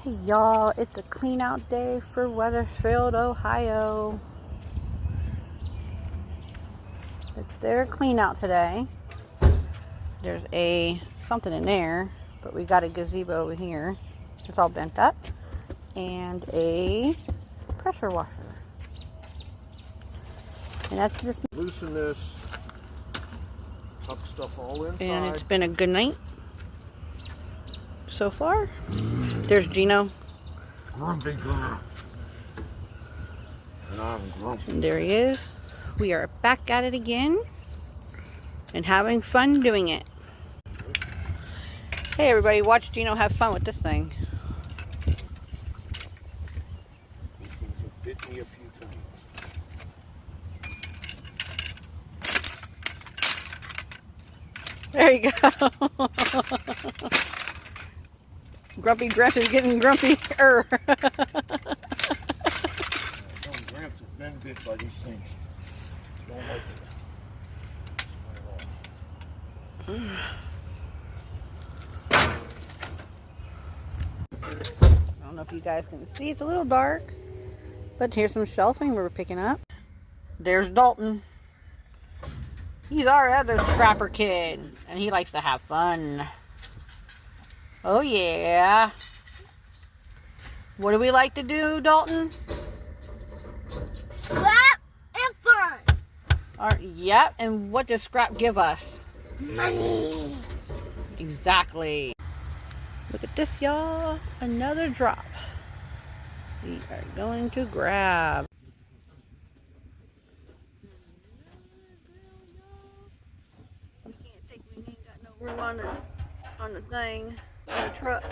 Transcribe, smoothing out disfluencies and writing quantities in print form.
Hey y'all, it's a clean out day for Wethersfield, Ohio. It's their clean out today. There's something in there, but we got a gazebo over here. It's all bent up. And a pressure washer. And that's just loosen this, tuck stuff all inside. And it's been a good night so far. There's Gino. Grumpy girl. And I'm grumpy. And there he is. We are back at it again and having fun doing it. Hey everybody, watch Gino have fun with this thing. These things have bit me a few times. There you go. Grumpy Gramps is getting grumpier. Gramps has been bit by these things. Don't like it. I don't know if you guys can see, it's a little dark, but here's some shelving we're picking up. There's Dalton. He's our other scrapper kid, and he likes to have fun. Oh yeah. What do we like to do, Dalton? Scrap and fun. Yep, and what does scrap give us? Money. Exactly. Look at this, y'all. Another drop. We are going to grab. We can't think we ain't got no room on the thing, on the truck.